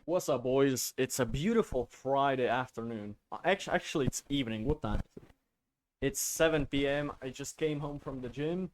What's up, boys? It's a beautiful Friday afternoon. Actually, it's evening. What time is it? It's 7 p.m. I just came home from the gym,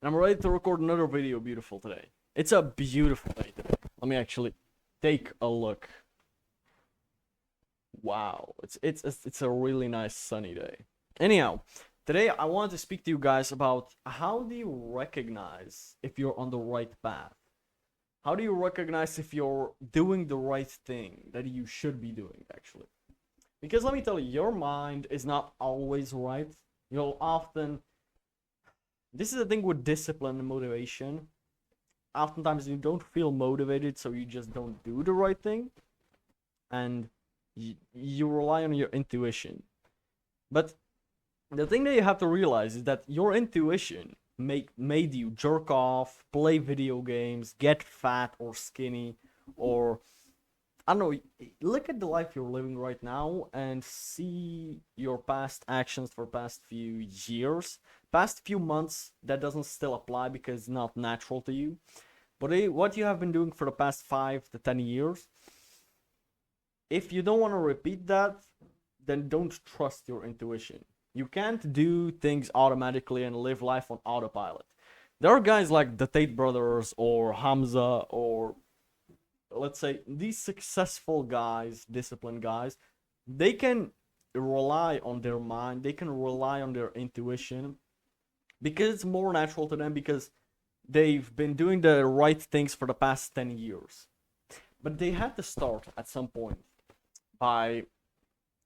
and I'm ready to record another video. Beautiful today. It's a beautiful day today. Let me actually take a look. Wow, it's a really nice sunny day. Anyhow, today I wanted to speak to you guys about how do you recognize if you're on the right path. How do you recognize if you're doing the right thing that you should be doing, actually? Because let me tell you, your mind is not always right. You'll often. This is the thing with discipline and motivation. Oftentimes, you don't feel motivated, so you just don't do the right thing. And you rely on your intuition. But the thing that you have to realize is that your intuition made you jerk off, play video games, get fat or skinny, or I don't know. Look at the life you're living right now and see your past actions for past few years, past few months. That doesn't still apply because it's not natural to you. But what you have been doing for the past 5 to 10 years, if you don't want to repeat that, then don't trust your intuition. You can't do things automatically and live life on autopilot. There are guys like the Tate brothers or Hamza or let's say these successful guys, disciplined guys, they can rely on their mind, they can rely on their intuition because it's more natural to them because they've been doing the right things for the past 10 years. But they had to start at some point by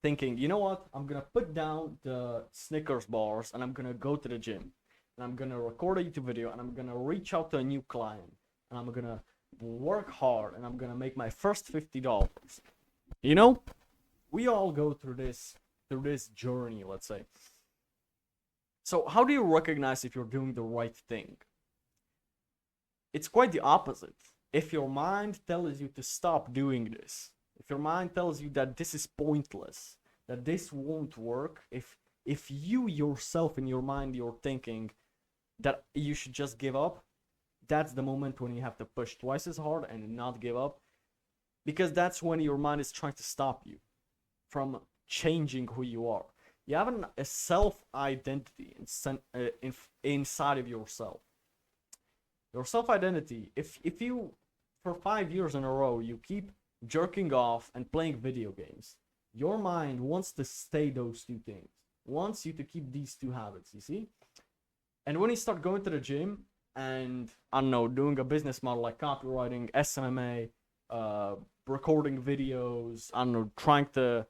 thinking, you know what, I'm gonna put down the Snickers bars and I'm gonna go to the gym and I'm gonna record a YouTube video and I'm gonna reach out to a new client and I'm gonna work hard and I'm gonna make my first $50. You know, we all go through this journey, let's say. So how do you recognize if you're doing the right thing? It's quite the opposite. If your mind tells you to stop doing this, if your mind tells you that this is pointless, that this won't work, if you yourself in your mind you're thinking that you should just give up, that's the moment when you have to push twice as hard and not give up, because that's when your mind is trying to stop you from changing who you are. You have a self identity inside of yourself. Your self identity, if you for 5 years in a row you keep jerking off and playing video games, your mind wants to stay those two things, wants you to keep these two habits, you see. And when you start going to the gym and I don't know, doing a business model like copywriting, SMMA, recording videos, I don't know, trying to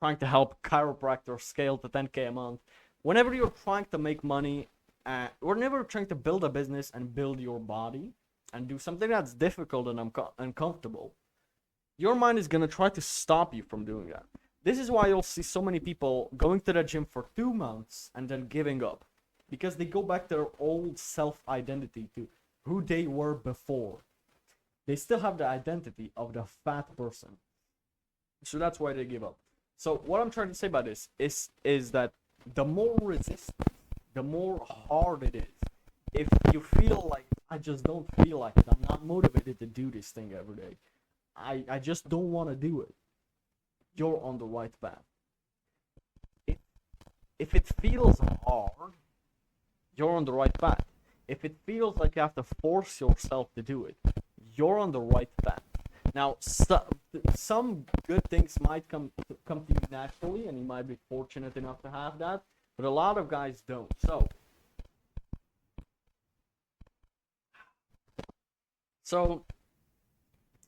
help chiropractors scale to 10K a month, whenever you're trying to make money, whenever you're trying to build a business and build your body and do something that's difficult and uncomfortable, your mind is going to try to stop you from doing that. This is why you'll see so many people going to the gym for 2 months and then giving up, because they go back to their old self-identity, to who they were before. They still have the identity of the fat person. So that's why they give up. So what I'm trying to say about this is that the more resistance, the more hard it is. If you feel like, I just don't feel like it, I'm not motivated to do this thing every day, I just don't want to do it, you're on the right path. If it feels hard, you're on the right path. If it feels like you have to force yourself to do it, you're on the right path. Now, some good things might come to you naturally, and you might be fortunate enough to have that, but a lot of guys don't. So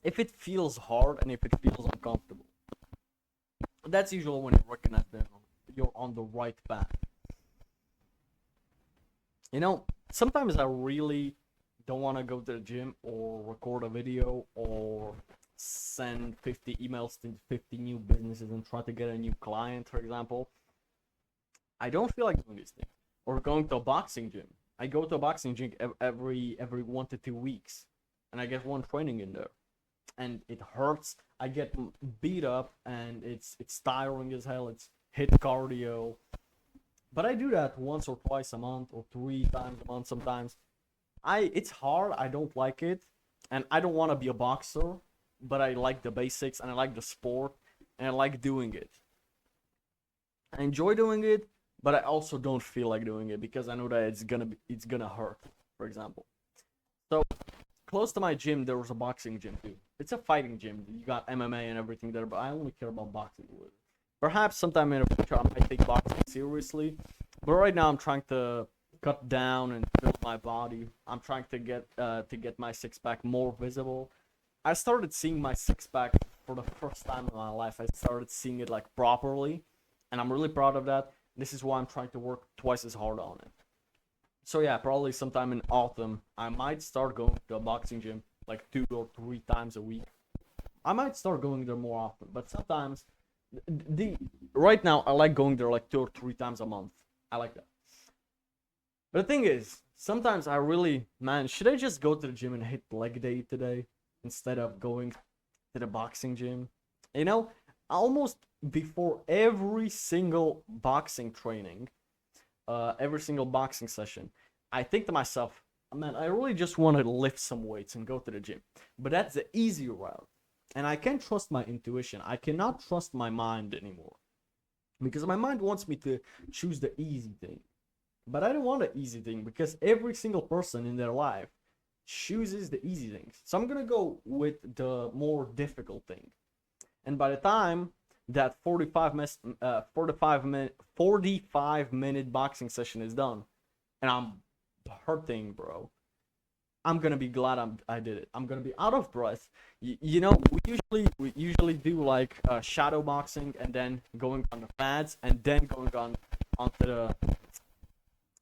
if it feels hard and if it feels uncomfortable, that's usually when you recognize that you're on the right path. You know, sometimes I really don't want to go to the gym or record a video or send 50 emails to 50 new businesses and try to get a new client, for example. I don't feel like doing these things. Or going to a boxing gym. I go to a boxing gym every 1 to 2 weeks, and I get one training in there, and it hurts. I get beat up, and it's tiring as hell. It's hit cardio, but I do that once or twice a month or 3 times a month sometimes. It's hard. I don't like it, and I don't want to be a boxer. but I like the basics and I like the sport and I like doing it. I enjoy doing it, but I also don't feel like doing it because I know that it's gonna hurt, for example. So close to my gym there was a boxing gym too. It's a fighting gym. You got MMA and everything there, but I only care about boxing. Perhaps sometime in the future I might take boxing seriously, but right now I'm trying to cut down and build my body. I'm trying to get my six pack more visible. I started seeing my six pack for the first time in my life. I started seeing it like properly, and I'm really proud of that. This is why I'm trying to work twice as hard on it. So yeah, probably sometime in autumn, I might start going to a boxing gym like 2 or 3 times a week. I might start going there more often, but sometimes the right now I like going there like 2 or 3 times a month. I like that. But the thing is, sometimes I really, man, should I just go to the gym and hit leg day today instead of going to the boxing gym? You know, almost before every single boxing training, every single boxing session, I think to myself, man, I really just want to lift some weights and go to the gym. But that's the easy route. And I can't trust my intuition. I cannot trust my mind anymore. Because my mind wants me to choose the easy thing. But I don't want the easy thing because every single person in their life chooses the easy things. So I'm gonna go with the more difficult thing. And by the time that 45 minute boxing session is done, and I'm hurting, bro, I'm gonna be glad I did it. I'm gonna be out of breath. You know, we usually do like shadow boxing and then going on the pads and then going on onto the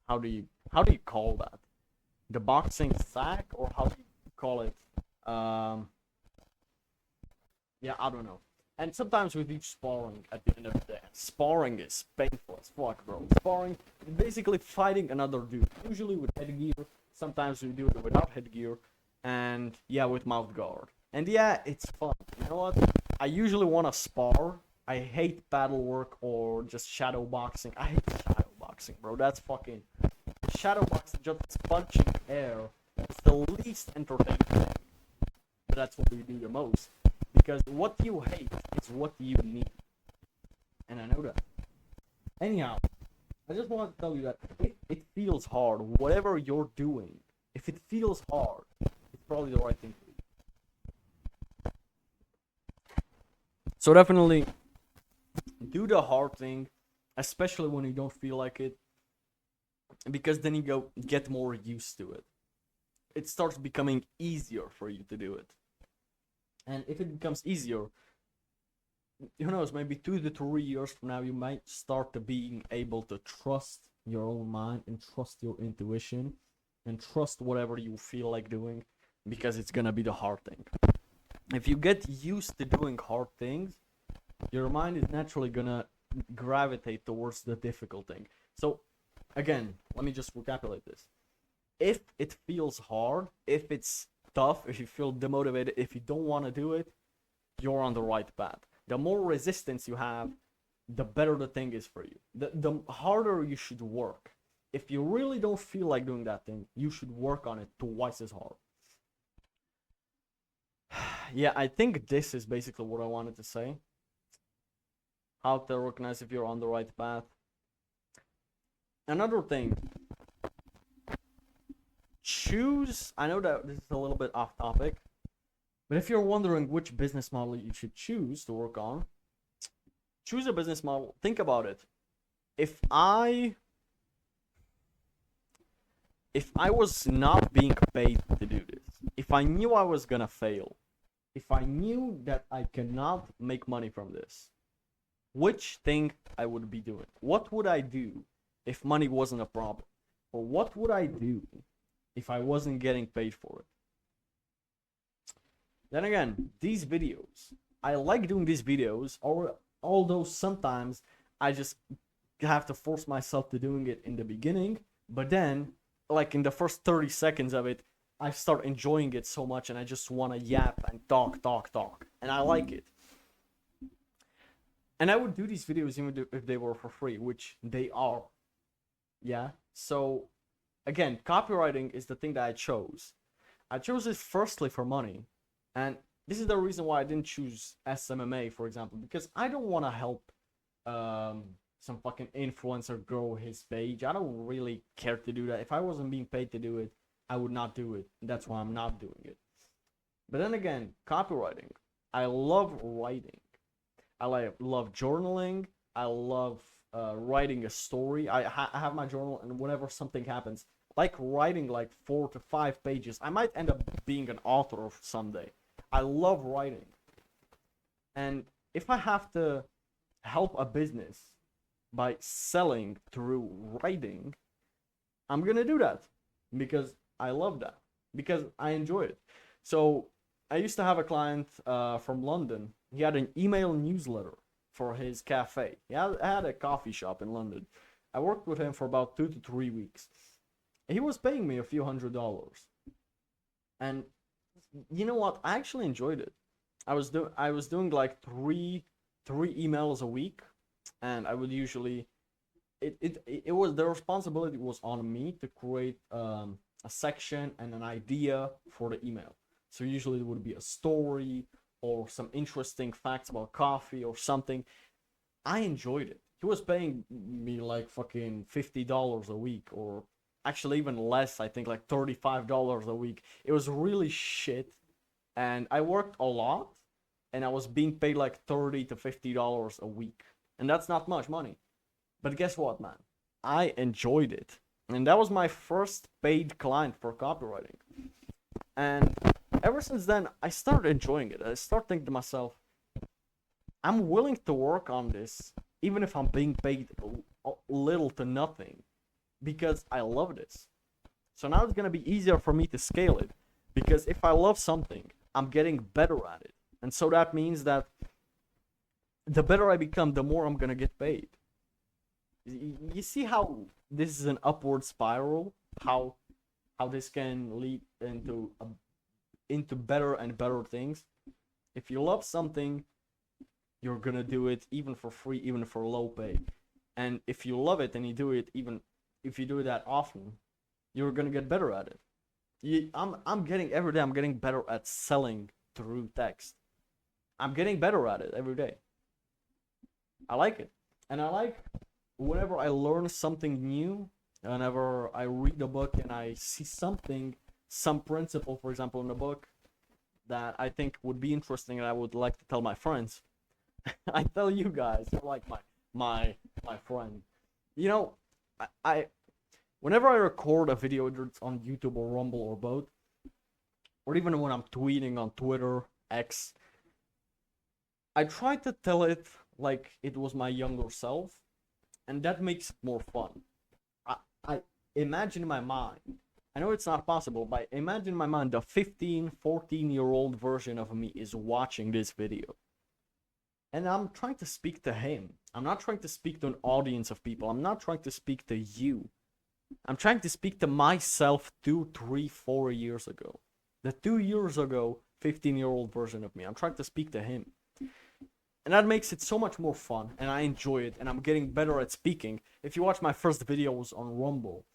how do you call that? The boxing sack, or how do you call it? Yeah, I don't know. And sometimes we do sparring at the end of the day. Sparring is painful as fuck, bro. Sparring is basically fighting another dude. Usually with headgear. Sometimes we do it without headgear. And yeah, with mouth guard. And yeah, it's fun. You know what? I usually want to spar. I hate paddle work or just shadow boxing. I hate shadow boxing, bro. That's fucking... Shadow boxing, just punching air. It's the least entertaining thing. But that's what we do the most. Because what you hate is what you need. And I know that. Anyhow, I just want to tell you that it feels hard. Whatever you're doing, if it feels hard, it's probably the right thing to do. So definitely do the hard thing, especially when you don't feel like it. Because then you get more used to it. It starts becoming easier for you to do it. And if it becomes easier, who knows, maybe 2 to 3 years from now, you might start to being able to trust your own mind and trust your intuition and trust whatever you feel like doing, because it's gonna be the hard thing. If you get used to doing hard things, your mind is naturally gonna gravitate towards the difficult thing. So, again, let me just recapitulate this. If it feels hard, if it's tough, if you feel demotivated, if you don't want to do it, you're on the right path. The more resistance you have, the better the thing is for you. The harder you should work. If you really don't feel like doing that thing, you should work on it twice as hard. Yeah, I think this is basically what I wanted to say. How to recognize if you're on the right path. Another thing, choose, I know that this is a little bit off topic, but if you're wondering which business model you should choose to work on, choose a business model. Think about it. If I was not being paid to do this, if I knew I was gonna fail, if I knew that I cannot make money from this, which thing I would be doing? What would I do if money wasn't a problem? Or what would I do if I wasn't getting paid for it? Then again, these videos, I like doing these videos, or although sometimes I just have to force myself to doing it in the beginning, but then, like in the first 30 seconds of it, I start enjoying it so much and I just want to yap and talk, and I like it. And I would do these videos even if they were for free, which they are. Yeah, so again, copywriting is the thing that I chose. I chose it firstly for money, and This is the reason why I didn't choose SMMA, for example, because I don't want to help some fucking influencer grow his page. I don't really care to do that. If I wasn't being paid to do it, I would not do it. That's why I'm not doing it. But then again, copywriting. I love writing. Love journaling. I love writing a story. I have my journal, and whenever something happens, like writing like 4 to 5 pages, I might end up being an author someday. I love writing. And if I have to help a business by selling through writing, I'm gonna do that because I love that, because I enjoy it. So I used to have a client from London. He had an email newsletter for his cafe. He had a coffee shop in London. I worked with him for about 2 to 3 weeks. He was paying me a few $100s, and you know what? I actually enjoyed it. I was doing like three emails a week, and I would usually it was, the responsibility was on me to create a section and an idea for the email. So usually it would be a story or some interesting facts about coffee or something. I enjoyed it. He was paying me like fucking $50 a week, or actually even less. I think like $35 a week. It was really shit, and I worked a lot, and I was being paid like $30 to $50 a week, and that's not much money. But guess what, man? I enjoyed it, and that was my first paid client for copywriting. And ever since then, I started enjoying it. I started thinking to myself, I'm willing to work on this, even if I'm being paid little to nothing, because I love this. So now it's gonna be easier for me to scale it, because if I love something, I'm getting better at it. And so that means that the better I become, the more I'm gonna get paid. You see how this is an upward spiral? How this can lead into better and better things. If you love something, you're gonna do it even for free, even for low pay. And if you love it and you do it, even if you do it that often, you're gonna get better at it. I'm getting every day. I'm getting better at selling through text. I'm getting better at it every day. I like it, and I like whenever I learn something new. Whenever I read a book and I see something, some principle, for example, in the book that I think would be interesting and I would like to tell my friends, I tell you guys. You're like my friend. You know, I whenever I record a video, whether it's on YouTube or Rumble or both, or even when I'm tweeting on Twitter, X, I try to tell it like it was my younger self, and that makes it more fun. I imagine in my mind, I know it's not possible, but imagine in my mind the 15, 14-year-old version of me is watching this video. And I'm trying to speak to him. I'm not trying to speak to an audience of people. I'm not trying to speak to you. I'm trying to speak to myself 2, 3, 4 years ago. The 2 years ago, 15-year-old version of me. I'm trying to speak to him. And that makes it so much more fun, and I enjoy it, and I'm getting better at speaking. If you watch my first videos on Rumble,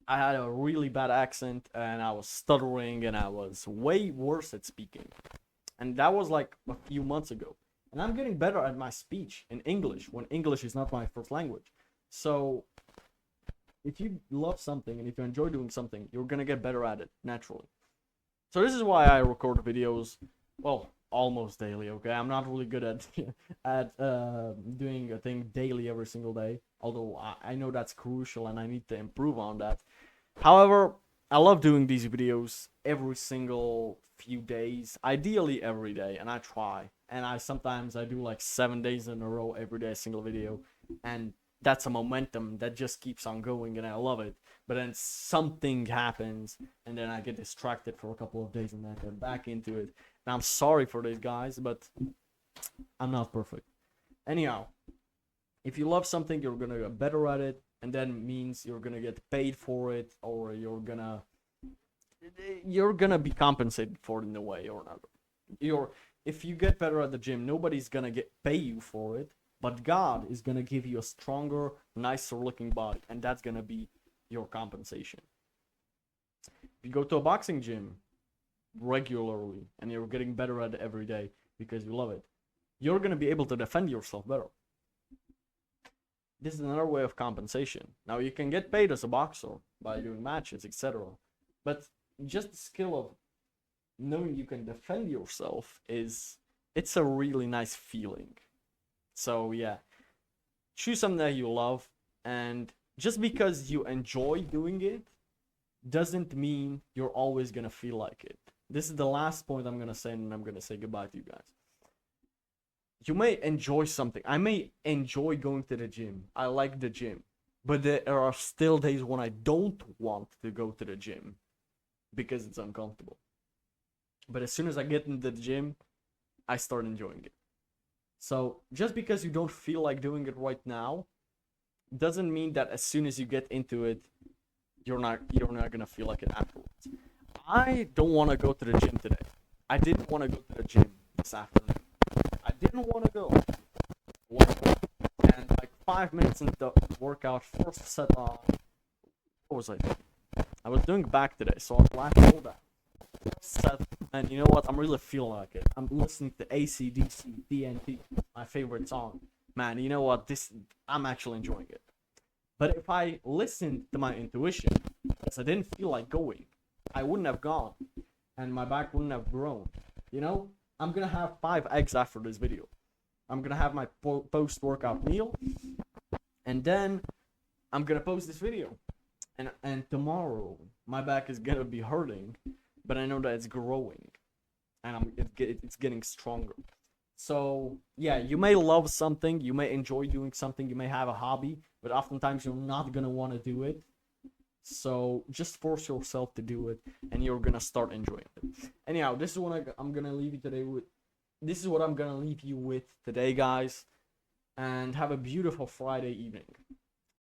I had a really bad accent, and I was stuttering, and I was way worse at speaking. And that was like a few months ago. And I'm getting better at my speech in English, when English is not my first language. So if you love something, and if you enjoy doing something, you're gonna get better at it, naturally. So this is why I record videos, well, almost daily. Okay, I'm not really good at doing a thing daily every single day, although I know that's crucial and I need to improve on that. However, I love doing these videos every single few days, ideally every day, and I try. And I sometimes I do like 7 days in a row, every day a single video, and that's a momentum that just keeps on going, and I love it. But then something happens, and then I get distracted for a couple of days, and then I get back into it. And I'm sorry for this, guys, but I'm not perfect. Anyhow, if you love something, you're gonna get better at it, and then means you're gonna get paid for it, or you're gonna be compensated for it in a way or another. If you get better at the gym, nobody's gonna pay you for it, but God is gonna give you a stronger, nicer looking body, and that's gonna be your compensation. If you go to a boxing gym, regularly and you're getting better at it every day because you love it, you're going to be able to defend yourself better. This is another way of compensation. Now, you can get paid as a boxer by doing matches, etc. But just the skill of knowing you can defend yourself it's a really nice feeling. So yeah, choose something that you love, and just because you enjoy doing it doesn't mean you're always gonna feel like it. This is the last point I'm gonna say, and I'm gonna say goodbye to you guys. You may enjoy something. I may enjoy going to the gym. I like the gym. But there are still days when I don't want to go to the gym because it's uncomfortable. But as soon as I get into the gym, I start enjoying it. So just because you don't feel like doing it right now doesn't mean that as soon as you get into it, you're not gonna feel like it afterwards. I don't want to go to the gym today. I didn't want to go to the gym this afternoon. I didn't want to go. And like 5 minutes into the workout, first set on. What was I doing? I was doing back today, so I was laughing all that. Set, and you know what? I'm really feeling like it. I'm listening to AC/DC, TNT, my favorite song. Man, you know what? I'm actually enjoying it. But if I listened to my intuition, because I didn't feel like going, I wouldn't have gone, and my back wouldn't have grown. You know, I'm gonna have 5 eggs after this video. I'm gonna have my post-workout meal, and then I'm gonna post this video. And tomorrow, my back is gonna be hurting, but I know that it's growing, and it's getting stronger. So yeah, you may love something, you may enjoy doing something, you may have a hobby, but oftentimes you're not gonna want to do it. So just force yourself to do it, and you're gonna start enjoying it. Anyhow, this is what I'm gonna leave you today with. This is what I'm gonna leave you with today, guys. And have a beautiful Friday evening.